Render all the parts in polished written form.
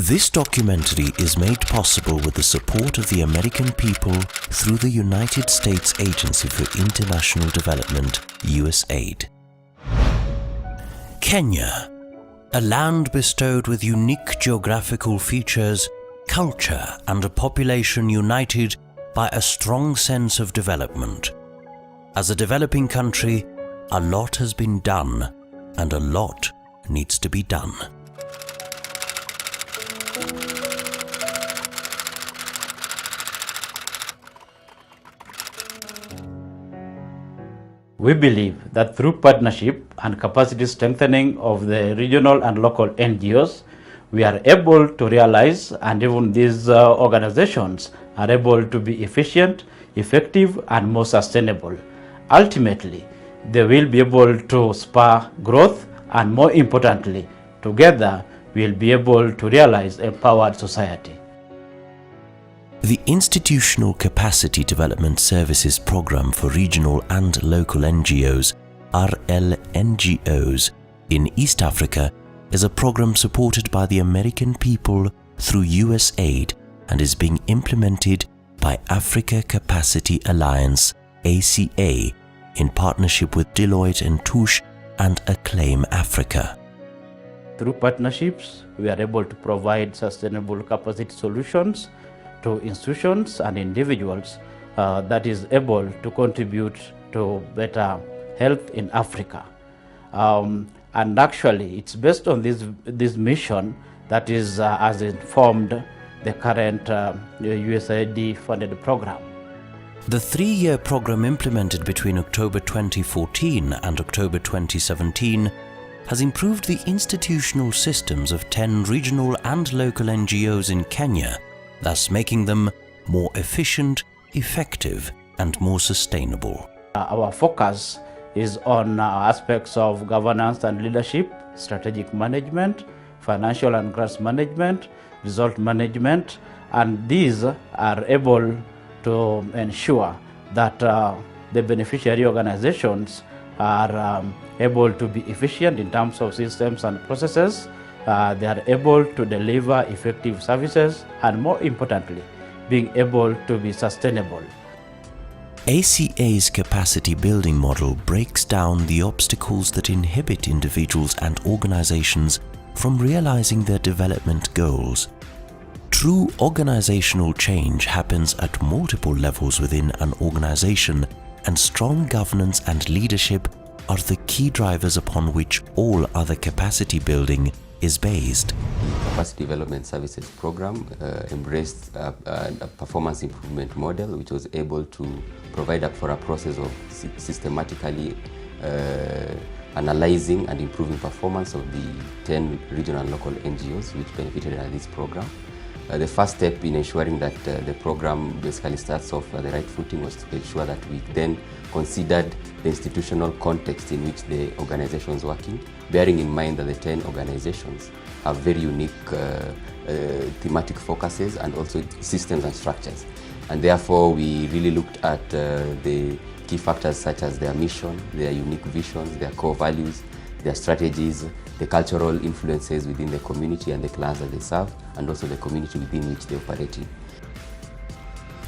This documentary is made possible with the support of the American people through the United States Agency for International Development, USAID. Kenya, a land bestowed with unique geographical features, culture and a population united by a strong sense of development. As a developing country, a lot has been done and a lot needs to be done. We believe that through partnership and capacity strengthening of the regional and local NGOs, we are able to realize, and even these organizations are able to be efficient, effective, and more sustainable. Ultimately, they will be able to spur growth, and more importantly, together we will be able to realize an empowered society. The Institutional Capacity Development Services Program for Regional and Local NGOs, RLNGOs, in East Africa is a program supported by the American people through USAID and is being implemented by Africa Capacity Alliance, ACA, in partnership with Deloitte & Touche and Acclaim Africa. Through partnerships, we are able to provide sustainable capacity solutions to institutions and individuals that is able to contribute to better health in Africa. And actually, it's based on this mission that is has informed the current USAID funded program. The 3-year program implemented between October 2014 and October 2017 has improved the institutional systems of 10 regional and local NGOs in Kenya, thus making them more efficient, effective, and more sustainable. Our focus is on aspects of governance and leadership, strategic management, financial and grants management, result management, and these are able to ensure that the beneficiary organizations are able to be efficient in terms of systems and processes. They are able to deliver effective services and, more importantly, being able to be sustainable. ACA's capacity building model breaks down the obstacles that inhibit individuals and organizations from realizing their development goals. True organizational change happens at multiple levels within an organization, and strong governance and leadership are the key drivers upon which all other capacity building is based. The Capacity Development Services Program embraced a performance improvement model which was able to provide for a process of systematically analyzing and improving performance of the 10 regional and local NGOs which benefited from this program. The first step in ensuring that the program basically starts off at the right footing was to ensure that we then considered the institutional context in which the organization is working, bearing in mind that the 10 organizations have very unique thematic focuses and also systems and structures. And therefore, we really looked at the key factors such as their mission, their unique visions, their core values, their strategies, the cultural influences within the community and the clients that they serve, and also the community within which they operate in.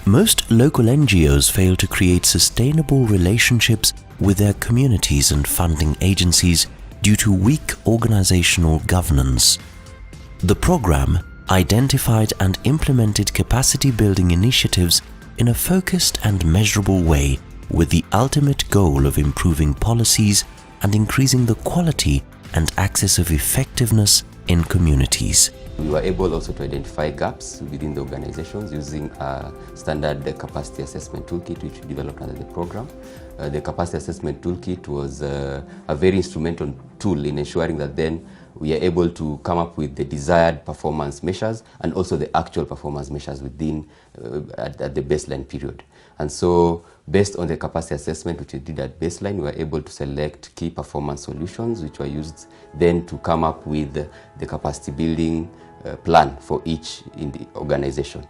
Most local NGOs fail to create sustainable relationships with their communities and funding agencies due to weak organizational governance. The program identified and implemented capacity building initiatives in a focused and measurable way, with the ultimate goal of improving policies and increasing the quality and access of effectiveness in communities. We were able also to identify gaps within the organizations using a standard capacity assessment toolkit which we developed under the program. The capacity assessment toolkit was a very instrumental tool in ensuring that then we are able to come up with the desired performance measures and also the actual performance measures within at the baseline period. And so, based on the capacity assessment which we did at baseline, we were able to select key performance solutions which were used then to come up with the capacity building plan for each in the organization.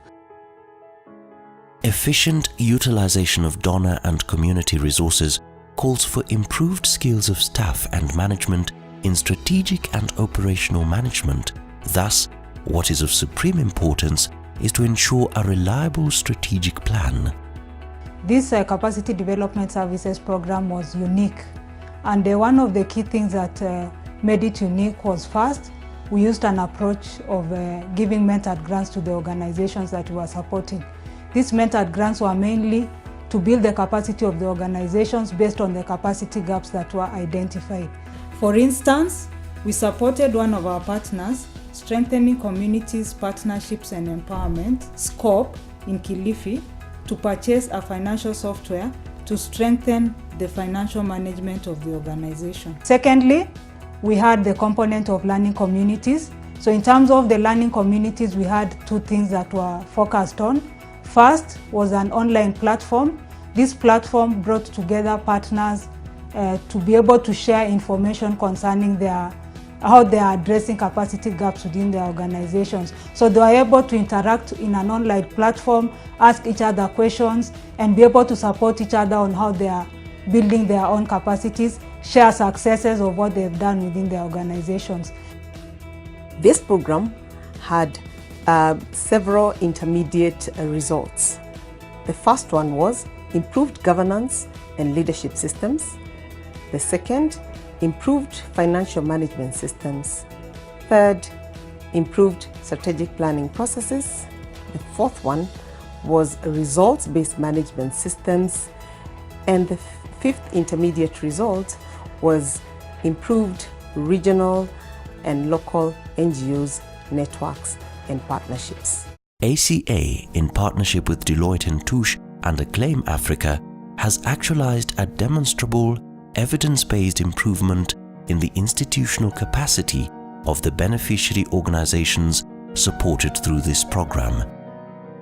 Efficient utilization of donor and community resources calls for improved skills of staff and management in strategic and operational management. Thus, what is of supreme importance is to ensure a reliable strategic plan. This capacity development services program was unique, and one of the key things that made it unique was, first, we used an approach of giving mentored grants to the organizations that we were supporting. These mentored grants were mainly to build the capacity of the organizations based on the capacity gaps that were identified. For instance, we supported one of our partners, Strengthening Communities, Partnerships and Empowerment, SCOPE, in Kilifi, to purchase a financial software to strengthen the financial management of the organization. Secondly, we had the component of learning communities. So in terms of the learning communities, we had two things that were focused on. First was an online platform. This platform brought together partners to be able to share information concerning how they are addressing capacity gaps within their organizations. So they are able to interact in an online platform, ask each other questions, and be able to support each other on how they are building their own capacities, share successes of what they've done within their organizations. This program had several intermediate results. The first one was improved governance and leadership systems. The second, improved financial management systems. Third, improved strategic planning processes. The fourth one was results-based management systems. And the fifth intermediate result was improved regional and local NGOs, networks and partnerships. ACA, in partnership with Deloitte & Touche and Acclaim Africa, has actualized a demonstrable, evidence-based improvement in the institutional capacity of the beneficiary organizations supported through this program.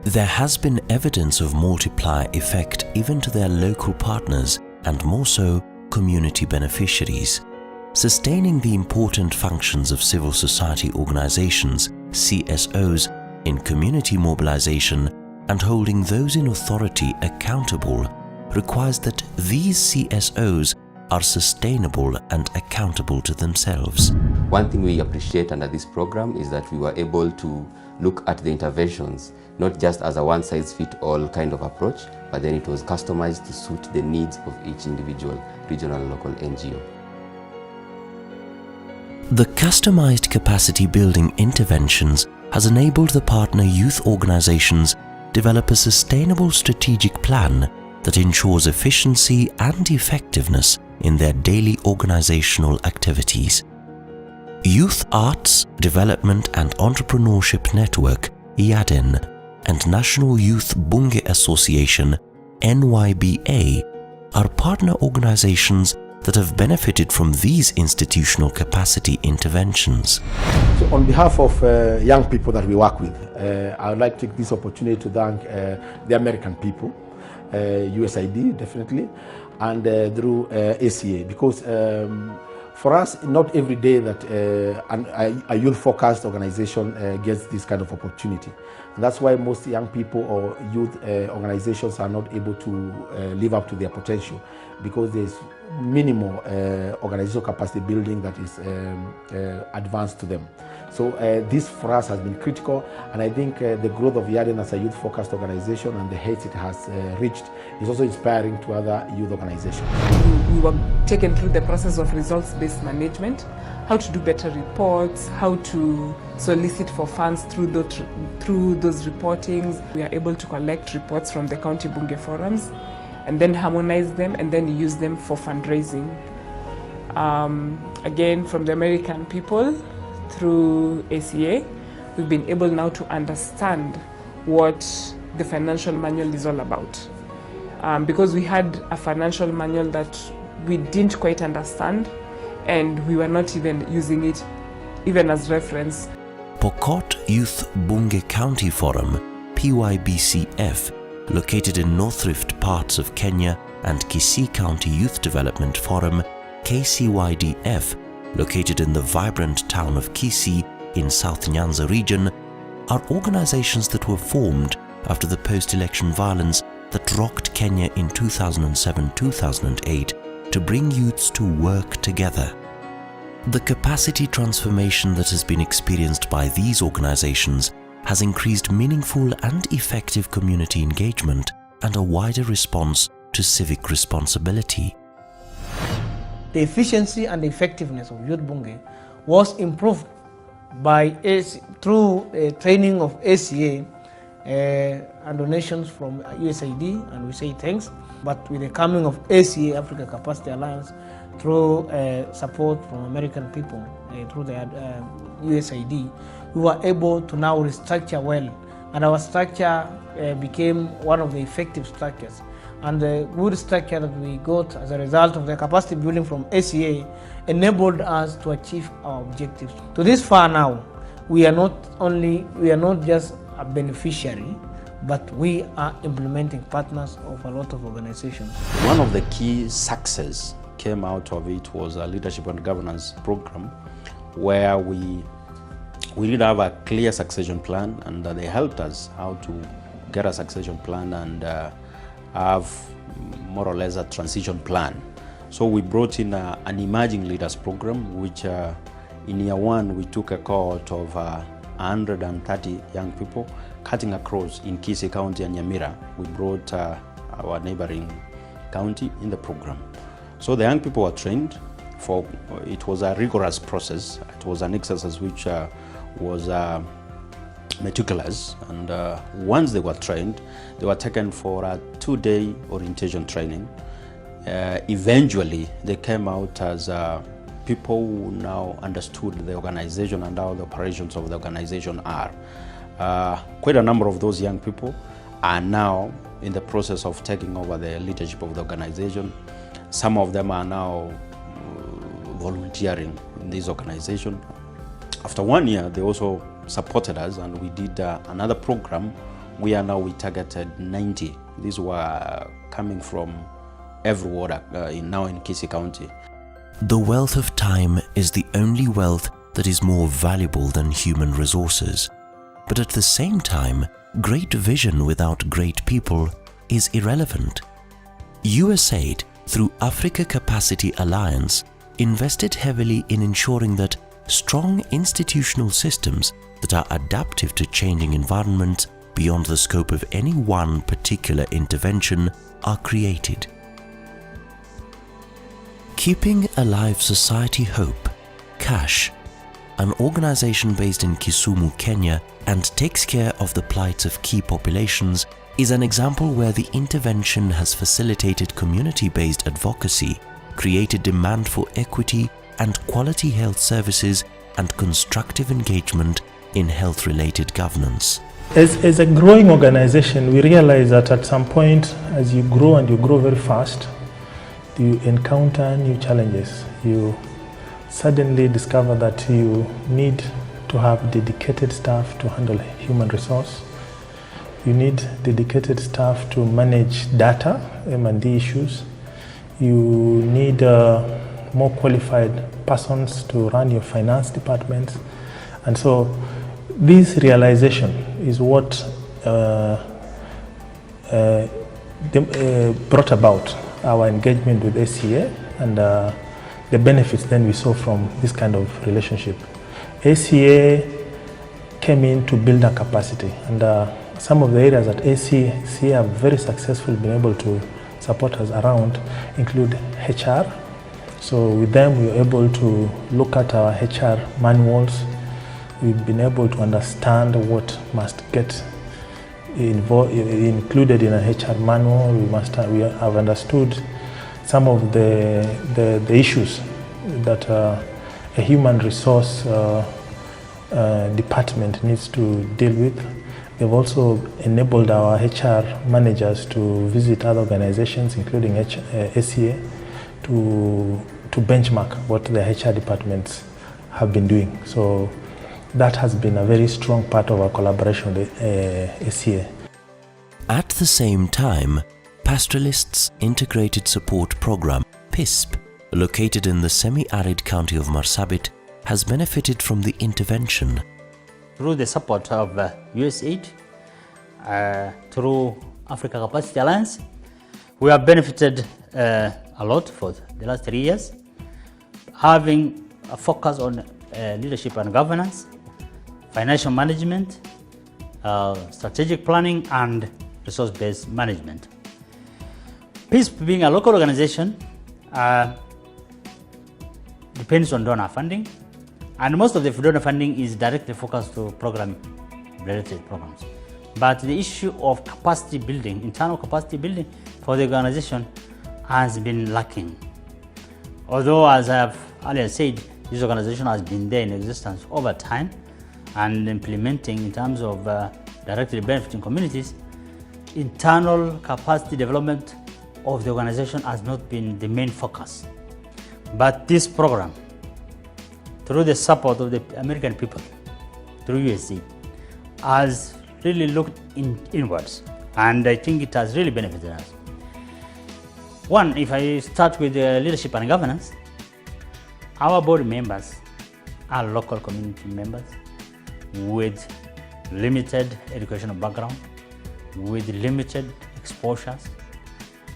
There has been evidence of multiplier effect even to their local partners and more so community beneficiaries. Sustaining the important functions of civil society organizations, CSOs, in community mobilization and holding those in authority accountable requires that these CSOs are sustainable and accountable to themselves. One thing we appreciate under this program is that we were able to look at the interventions not just as a one-size-fits-all kind of approach, but then it was customized to suit the needs of each individual regional and local NGO. The customized capacity building interventions has enabled the partner youth organizations develop a sustainable strategic plan that ensures efficiency and effectiveness in their daily organizational activities. Youth Arts Development and Entrepreneurship Network, IADEN, and National Youth Bunge Association, NYBA, are partner organizations that have benefited from these institutional capacity interventions. So on behalf of young people that we work with, I would like to take this opportunity to thank the American people, USAID definitely, and through ACA, because for us, not every day that a youth-focused organization gets this kind of opportunity. And that's why most young people or youth organizations are not able to live up to their potential, because there's minimal organizational capacity building that is advanced to them. So this for us has been critical, and I think the growth of IADEN as a youth-focused organization and the heights it has reached is also inspiring to other youth organizations. We were taken through the process of results-based management, how to do better reports, how to solicit for funds through those reportings. We are able to collect reports from the county Bunge forums and then harmonize them and then use them for fundraising. Again, from the American people, through ACA, we've been able now to understand what the financial manual is all about. Because we had a financial manual that we didn't quite understand, and we were not even using it even as reference. Pokot Youth Bunge County Forum, PYBCF, located in North Rift parts of Kenya, and Kisii County Youth Development Forum, KCYDF, located in the vibrant town of Kisii in South Nyanza region, are organizations that were formed after the post-election violence that rocked Kenya in 2007-2008 to bring youths to work together. The capacity transformation that has been experienced by these organizations has increased meaningful and effective community engagement and a wider response to civic responsibility. The efficiency and effectiveness of Youth Bunge was improved by through training of ACA and donations from USAID, and we say thanks. But with the coming of ACA, Africa Capacity Alliance, through support from American people, through the USAID, we were able to now restructure well, and our structure became one of the effective structures. And the good structure that we got as a result of the capacity building from ACA enabled us to achieve our objectives. To this far now, we are not just a beneficiary, but we are implementing partners of a lot of organizations. One of the key success came out of it was a leadership and governance program where we did have a clear succession plan, and they helped us how to get a succession plan and have more or less a transition plan. So we brought in an emerging leaders program, which in year one we took a cohort of 130 young people cutting across in Kisii County and Nyamira. We brought our neighboring county in the program. So the young people were trained for, it was a rigorous process. It was an exercise which was meticulous, and once they were trained, they were taken for a 2-day orientation training. Eventually, they came out as people who now understood the organization and how the operations of the organization are. Quite a number of those young people are now in the process of taking over the leadership of the organization. Some of them are now volunteering in this organization. After 1 year, they also supported us, and we did another program where now we targeted 90. These were coming from everywhere now in Kisii County. The wealth of time is the only wealth that is more valuable than human resources. But at the same time, great vision without great people is irrelevant. USAID, through Africa Capacity Alliance, invested heavily in ensuring that strong institutional systems that are adaptive to changing environments beyond the scope of any one particular intervention are created. Keeping Alive Society Hope, CASH, an organization based in Kisumu, Kenya, and takes care of the plights of key populations, is an example where the intervention has facilitated community-based advocacy, created demand for equity and quality health services, and constructive engagement in health-related governance. As a growing organization, we realize that at some point, as you grow and you grow very fast, you encounter new challenges. You suddenly discover that you need to have dedicated staff to handle human resource. You need dedicated staff to manage data, M&D issues. You need more qualified persons to run your finance departments. And so this realization is what brought about our engagement with ACA and the benefits then we saw from this kind of relationship. ACA came in to build our capacity, and some of the areas that ACA have very successfully been able to support us around include HR. So with them we were able to look at our HR manuals. We've been able to understand what must get included in a HR manual. We have understood some of the issues that a human resource department needs to deal with. They've also enabled our HR managers to visit other organizations, including ACA, to benchmark what the HR departments have been doing. So that has been a very strong part of our collaboration with ACA. At the same time, Pastoralists Integrated Support Program, PISP, located in the semi-arid county of Marsabit, has benefited from the intervention. Through the support of USAID, through Africa Capacity Alliance, we have benefited a lot for the last 3 years, having a focus on leadership and governance, financial management, strategic planning, and resource-based management. Peace, being a local organization, depends on donor funding, and most of the donor funding is directly focused to program-related programs. But the issue of capacity building, internal capacity building for the organization has been lacking. Although, as I have earlier said, this organization has been there in existence over time and implementing in terms of directly benefiting communities, internal capacity development of the organization has not been the main focus. But this program, through the support of the American people, through USAID, has really looked inwards, and I think it has really benefited us. One, if I start with leadership and governance, our board members are local community members with limited educational background, with limited exposures,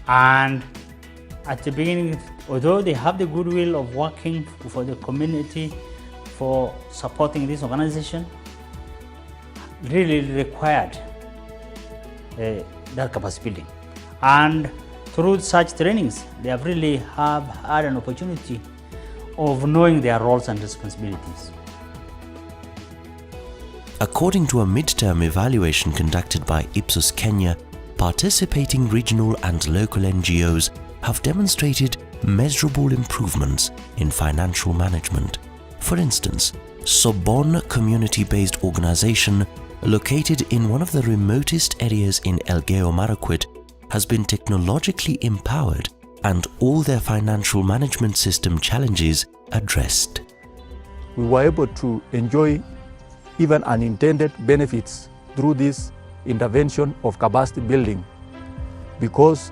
and at the beginning, although they have the goodwill of working for the community, for supporting this organization, really required that capacity building. And through such trainings, they have really had an opportunity of knowing their roles and responsibilities. According to a midterm evaluation conducted by Ipsos Kenya, participating regional and local NGOs have demonstrated measurable improvements in financial management. For instance, Sobon community-based organization, located in one of the remotest areas in Elgeyo Marakwet, has been technologically empowered and all their financial management system challenges addressed. We were able to enjoy even unintended benefits through this intervention of capacity building, because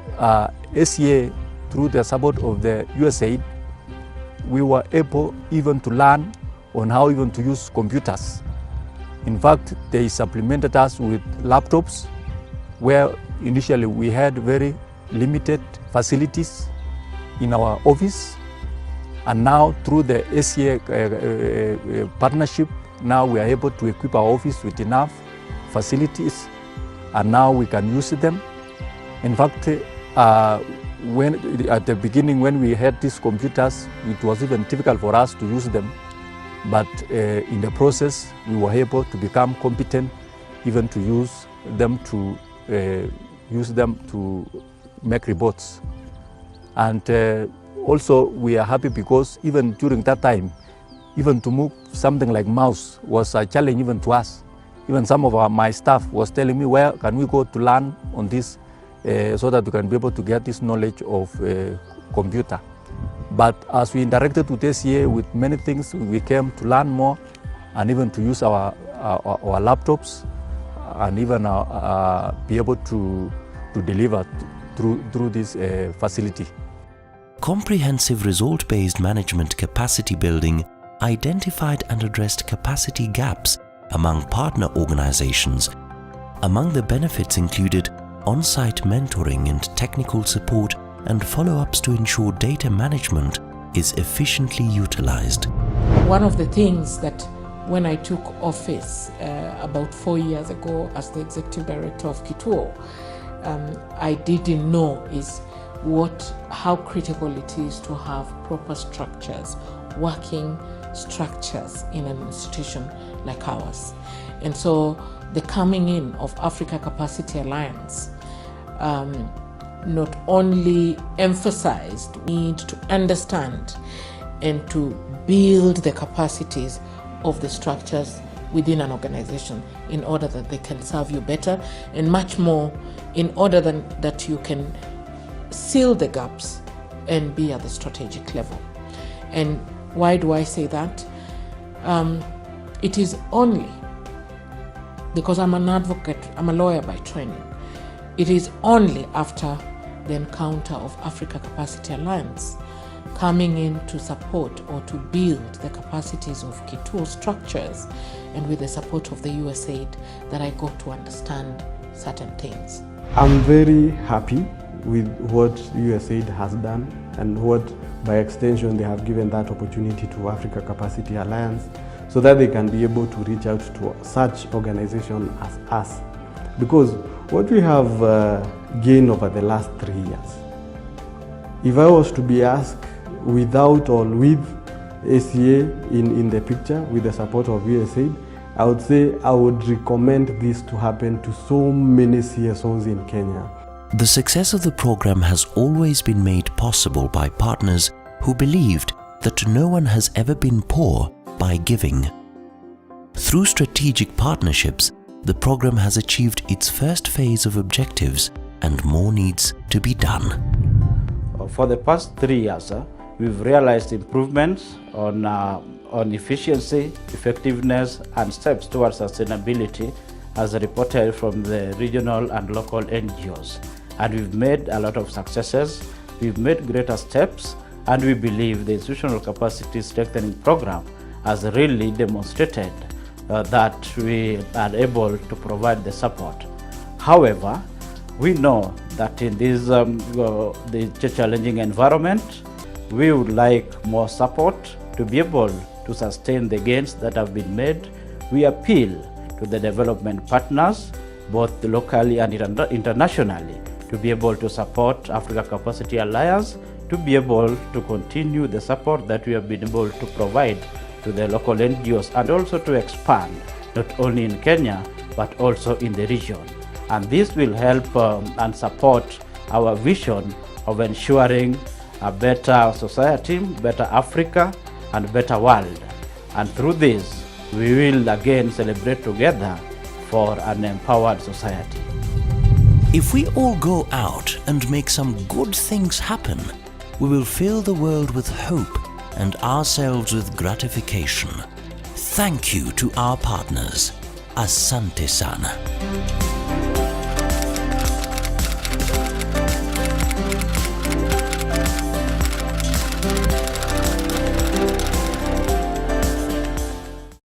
SCA, through the support of the USAID, we were able even to learn on how even to use computers. In fact, they supplemented us with laptops, where initially we had very limited facilities in our office, and now through the SCA partnership, now we are able to equip our office with enough facilities, and now we can use them. In fact, when at the beginning, when we had these computers, it was even difficult for us to use them. But in the process, we were able to become competent, even to use them to make reports. And also, we are happy because even during that time, even to move something like mouse was a challenge even to us. Even some of my staff was telling me, where can we go to learn on this so that we can be able to get this knowledge of computer. But as we interacted with SCA with many things, we came to learn more and even to use our laptops and even be able to deliver through this facility. Comprehensive result-based management capacity building identified and addressed capacity gaps among partner organizations. Among the benefits included on-site mentoring and technical support and follow-ups to ensure data management is efficiently utilized. One of the things that when I took office about 4 years ago as the Executive Director of Kituo, I didn't know is how critical it is to have proper structures, working structures in an institution like ours. And so the coming in of Africa Capacity Alliance not only emphasized the need to understand and to build the capacities of the structures within an organization in order that they can serve you better, and much more in order that you can seal the gaps and be at the strategic level. And why do I say that? It is only because I'm an advocate, I'm a lawyer by training. It is only after the encounter of Africa Capacity Alliance coming in to support or to build the capacities of Kituo structures, and with the support of the USAID, that I got to understand certain things. I'm very happy with what USAID has done and what, by extension, they have given that opportunity to Africa Capacity Alliance, so that they can be able to reach out to such organizations as us. Because what we have gained over the last 3 years, if I was to be asked without or with ACA in the picture, with the support of USAID, I would say I would recommend this to happen to so many CSOs in Kenya. The success of the program has always been made possible by partners who believed that no one has ever been poor by giving. Through strategic partnerships, the program has achieved its first phase of objectives and more needs to be done. For the past 3 years, we've realized improvements on efficiency, effectiveness, and steps towards sustainability as reported from the regional and local NGOs. And we've made a lot of successes, we've made greater steps, and we believe the institutional capacity strengthening program has really demonstrated that we are able to provide the support. However, we know that in this the challenging environment, we would like more support to be able to sustain the gains that have been made. We appeal to the development partners, both locally and internationally, to be able to support Africa Capacity Alliance, to be able to continue the support that we have been able to provide to the local NGOs, and also to expand, not only in Kenya, but also in the region. And this will help and support our vision of ensuring a better society, better Africa, and better world. And through this, we will again celebrate together for an empowered society. If we all go out and make some good things happen, we will fill the world with hope and ourselves with gratification. Thank you to our partners. Asante sana.